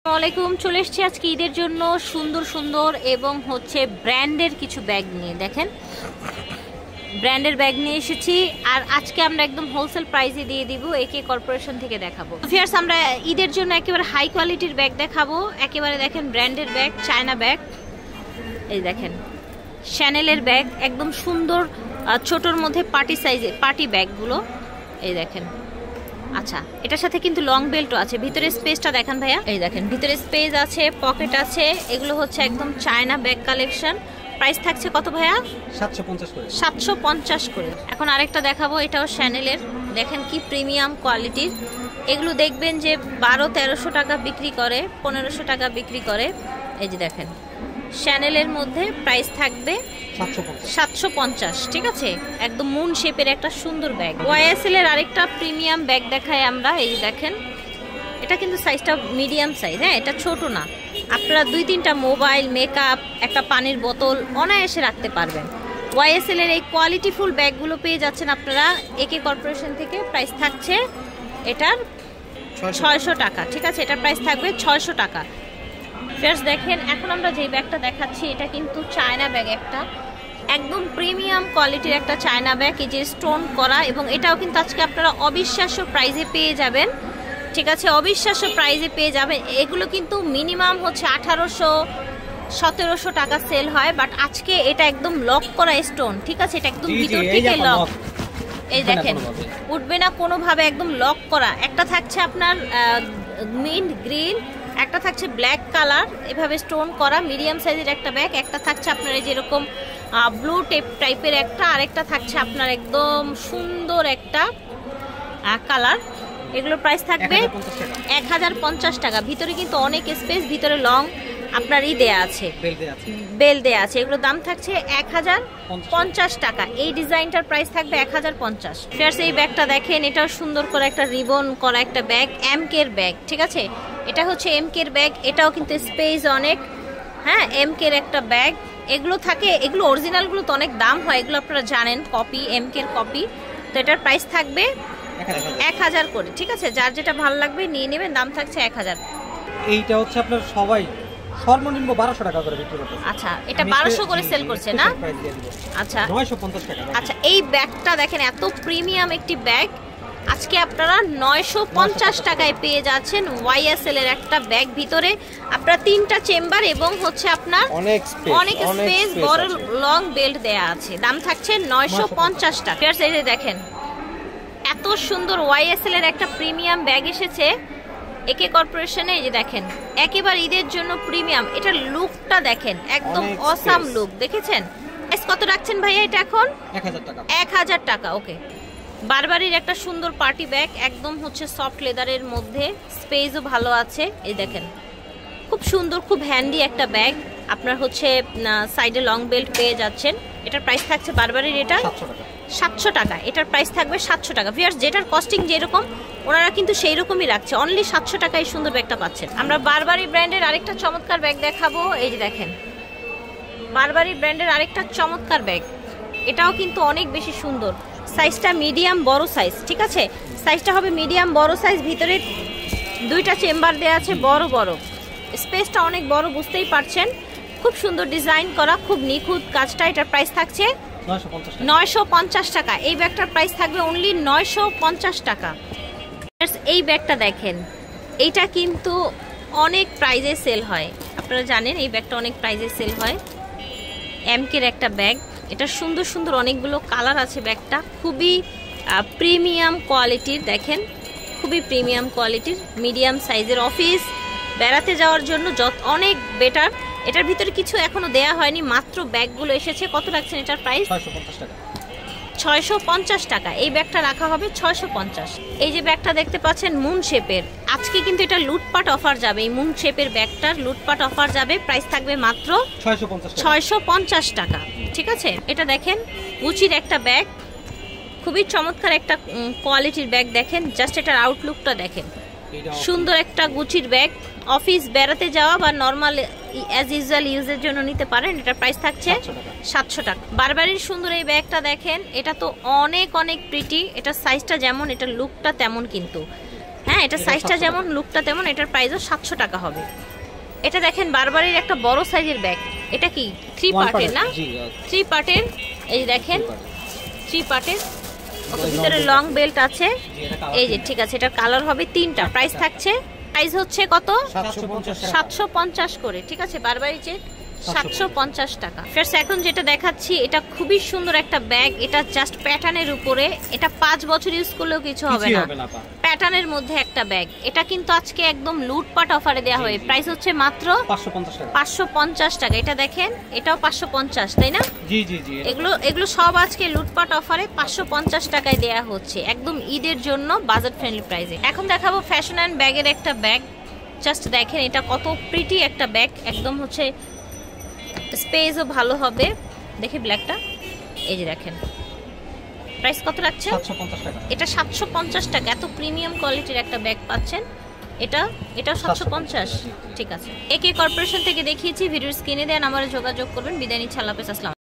আসসালামাইকুম, চলে এসেছি আজকে ঈদের জন্য সুন্দর সুন্দর এবং হচ্ছে ব্র্যান্ডের কিছু ব্যাগ নিয়ে। দেখেন, ব্র্যান্ডের ব্যাগ নিয়ে এসেছি আর আজকে আমরা একদম হোলসেল প্রাইসে দিয়ে দিব। একে কর্পোরেশন থেকে দেখাবো। ফিয়ার্স, আমরা ঈদের জন্য একেবারে হাই কোয়ালিটির ব্যাগ দেখাবো। একেবারে দেখেন ব্র্যান্ডের ব্যাগ, চায়না ব্যাগ। এই দেখেন শ্যানেলের ব্যাগ, একদম সুন্দর ছোটোর মধ্যে পার্টি সাইজে পার্টি ব্যাগগুলো। এই দেখেন, আচ্ছা এটার সাথে কিন্তু লং বেল্টও আছে। ভিতরে স্পেসটা দেখেন ভাইয়া, এই দেখেন ভিতরে স্পেস আছে, পকেট আছে। এগুলো হচ্ছে একদম চায়না ব্যাগ কালেকশন। প্রাইস থাকছে কত ভাইয়া? 750 করে। এখন আরেকটা দেখাবো, এটাও শ্যানেলের। দেখেন কি প্রিমিয়াম কোয়ালিটির। এগুলো দেখবেন যে 1200-1300 টাকা বিক্রি করে, 1500 টাকা বিক্রি করে। এই যে দেখেন শ্যানেলের মধ্যে প্রাইস থাকবে 750। ঠিক আছে, একদম মুন শেপের একটা সুন্দর ব্যাগ। ওয়াইএসএল এর আরেকটা প্রিমিয়াম ব্যাগ দেখাই আমরা। এই দেখেন, এটা কিন্তু সাইজটা মিডিয়াম সাইজ। হ্যাঁ, এটা ছোট না। আপনারা 2-3টা মোবাইল, মেকআপ, একটা পানির বোতল অনায়াসে রাখতে পারবেন। ওয়াইএসএল এর এই কোয়ালিটিফুল ব্যাগগুলো পেয়ে যাচ্ছেন আপনারা একে কর্পোরেশন থেকে। প্রাইস থাকছে এটার 600 টাকা। ঠিক আছে, এটার প্রাইস থাকবে 600 টাকা। ফিয়ার্স দেখেন, এখন আমরা যে ব্যাগটা দেখাচ্ছি এটা কিন্তু চায়না ব্যাগ, একটা একদম প্রিমিয়াম কোয়ালিটির একটা চায়না ব্যাগ। এই যে স্টোন করা, এবং এটাও কিন্তু আজকে আপনারা অবিশ্বাস্য প্রাইসে পেয়ে যাবেন। ঠিক আছে, অবিশ্বাস্য প্রাইসে পেয়ে যাবেন। এগুলো কিন্তু মিনিমাম হচ্ছে 1800-1700 টাকা সেল হয়, বাট আজকে এটা একদম লক করা স্টোন। ঠিক আছে, এটা একদম ভিতর থেকে লক। এই দেখেন, উঠবে না কোনোভাবে, একদম লক করা। একটা থাকছে আপনার মিন্ট গ্রিন, একটা থাকছে ব্ল্যাক কালার, এভাবে স্টোন করা মিডিয়াম সাইজের একটা ব্যাগ। একটা থাকছে আপনার এই যেরকম ব্লু টাইপের একটা, আরেকটা থাকছে আপনার একদম সুন্দর একটা কালার। এগুলোর প্রাইস থাকবে 1050 টাকা। ভিতরে কিন্তু অনেক স্পেস, ভিতরে লং আপনার দেয়া আছে, বেল দেয়া আছে। এগুলোর দাম থাকছে 1050 টাকা। এই ডিজাইনটার প্রাইস থাকবে 1050। ফিয়ার্স, এই ব্যাগটা দেখেন, এটাও সুন্দর করে একটা রিবন করা একটা ব্যাগ, এমকের ব্যাগ। ঠিক আছে, এটা হচ্ছে এমকের ব্যাগ। এটাও কিন্তু স্পেস অনেক। হ্যাঁ, এমকের একটা ব্যাগ। এগুলো থাকে, এগুলো অরিজিনালগুলো তো অনেক দাম হয়, এগুলো আপনারা জানেন, কপি, এমকের কপি। তো এটার প্রাইস থাকবে 1000 করে। ঠিক আছে, যার যেটা ভালো লাগবে নিয়ে নেবেন। দাম থাকছে 1000। এইটা হচ্ছে আপনার সবাই সর্বনিম্ন 1200 টাকা করে বিক্রি করতে। আচ্ছা, এটা 1200 করে সেল করছে না? আচ্ছা 950 টাকা। আচ্ছা, এই ব্যাগটা দেখেন, এত প্রিমিয়াম একটি ব্যাগ আজকে আপনারা 950 টাকায় পেয়ে যাচ্ছেন। ওয়াইএসএল এর একটা ব্যাগ, ভিতরে আপনার 3টা চেম্বার এবং হচ্ছে আপনার অনেক স্পেস, বড় লং বেল্ট দেয়া আছে। দাম থাকছে 950 টাকা। এই যে দেখেন, এত সুন্দর ওয়াইএসএল এর একটা প্রিমিয়াম ব্যাগ এসেছে একে কর্পোরেশনে। এই যে দেখেন, একেবারে ঈদের জন্য প্রিমিয়াম। এটার লুকটা দেখেন, একদম অসাম লুক। দেখেছেন? কত রাখছেন ভাইয়া এটা এখন? 1000 টাকা। 1000 টাকা। ওকে। বারবারির একটা সুন্দর পার্টি ব্যাগ, একদম হচ্ছে সফট লেদারের মধ্যে, স্পেসও ভালো আছে। এই দেখেন, খুব সুন্দর, খুব হ্যান্ডি একটা ব্যাগ। আপনার হচ্ছে সাইডে লং বেল্ট পেয়ে যাচ্ছেন। এটার প্রাইস থাকছে বারবারির এটা 700 টাকা। এটার প্রাইস থাকবে 700 টাকা। ভিউয়ার্স, যেটার কস্টিং যেরকম ওনারা কিন্তু সেই রকমই রাখছে। অনলি 700 টাকায় সুন্দর ব্যাগটা পাচ্ছেন। আমরা বারবারি ব্র্যান্ডের আরেকটা চমৎকার ব্যাগ দেখাবো। এই যে দেখেন, বারবারি ব্র্যান্ডের আরেকটা চমৎকার ব্যাগ। এটাও কিন্তু অনেক বেশি সুন্দর। সাইজটা মিডিয়াম বড় সাইজ। ঠিক আছে, সাইজটা হবে মিডিয়াম বড় সাইজ। ভিতরে 2টা চেম্বার দেওয়া আছে, বড় বড়। স্পেসটা অনেক বড়, বুঝতেই পারছেন। খুব সুন্দর ডিজাইন করা, খুব নিখুঁত কাজটা। এটার প্রাইস থাকছে 950 টাকা। এই ব্যাগটার প্রাইস থাকবে অনলি 950 টাকা। এই ব্যাগটা দেখেন, এইটা কিন্তু অনেক প্রাইজে সেল হয়। আপনারা জানেন এই ব্যাগটা অনেক প্রাইজে সেল হয়। এমকের একটা ব্যাগ। এটা সুন্দর সুন্দর অনেকগুলো কালার আছে। ব্যাগটা খুবই প্রিমিয়াম কোয়ালিটির। দেখেন, খুবই প্রিমিয়াম কোয়ালিটির, মিডিয়াম সাইজের। অফিস বেড়াতে যাওয়ার জন্য অনেক বেটার। এটার ভিতরে কিছু এখনো দেয়া হয়নি, মাত্র ব্যাগগুলো এসেছে। কত রাখছেন এটার প্রাইস? 650 টাকা। 650 টাকা। এই ব্যাগটা রাখা হবে 650। এই যে ব্যাগটা দেখতে পাচ্ছেন মুন শেপের, আজকে কিন্তু এটা লুটপাট অফার যাবে। এই মুন শেপের ব্যাগটার লুটপাট অফার যাবে। প্রাইস থাকবে মাত্র 650 টাকা। ঠিক আছে, এটা দেখেন গুচির একটা ব্যাগ, খুবই চমৎকার একটা কোয়ালিটির ব্যাগ। দেখেন জাস্ট এটার আউটলুকটা দেখেন, সুন্দর একটা গুচির ব্যাগ। অফিস বেড়াতে যাওয়া বা নর্মাল অ্যাজ ইউজুয়াল ইউজের জন্য নিতে পারেন। এটার প্রাইস থাকছে 700 টাকা। বারবারির সুন্দর এই ব্যাগটা দেখেন, এটা তো অনেক অনেক প্রিটি। এটা সাইজটা যেমন, এটার লুকটা তেমন কিন্তু। হ্যাঁ, এটা সাইজটা যেমন লুকটা তেমন, এটার প্রাইসও 700 টাকা হবে। এটা দেখেন বারবারির একটা বড় সাইজের ব্যাগ, এটা কি 3 পার্টের না? 3 পার্টের, এই যে দেখেন 3 পার্টের, ভিতরে লং বেল্ট আছে, এই যে ঠিক আছে। এটার কালার হবে 3টা, প্রাইস থাকছে, প্রাইস হচ্ছে কত? 750 করে, ঠিক আছে। বারবারি চেক 750 টাকা। ফার্স্ট এখন যেটা দেখাচ্ছি এটা খুবই সুন্দর একটা ব্যাগ, এটা জাস্ট প্যাটার্নের উপরে, এটা 5 বছর ইউজ করলেও কিছু হবে না, প্যাটার্নের মধ্যে একটা ব্যাগ। এটা কিন্তু আজকে একদম লুটপাট অফারে দেওয়া হয়, প্রাইস হচ্ছে মাত্র 550 টাকা। এটা দেখেন, এটাও 550, তাই না? জি জি জি, এগুলো সব আজকে লুটপাট অফারে 550 টাকায় দেয়া হচ্ছে, একদম ঈদের জন্য বাজেট ফ্রেন্ডলি প্রাইসে। এখন দেখাবো ফ্যাশন অ্যান্ড ব্যাগের একটা ব্যাগ, জাস্ট দেখেন এটা কত প্রিটি একটা ব্যাগ, একদম হচ্ছে স্পেসও ভালো হবে। দেখি ব্ল্যাকটা, এই যে দেখেন প্রাইস কত রাখছে? 750 টাকা। এটা 750 টাকা, এত প্রিমিয়াম কোয়ালিটির একটা ব্যাগ পাচ্ছেন। এটা 750, ঠিক আছে। একে কর্পোরেশন থেকে দেখিয়েছি, ভিডিওর স্ক্রিনে দেন, আমার যোগাযোগ করবেন। বিদায় নিচ্ছি, আল্লাহ হাফেজ, আসসালাম।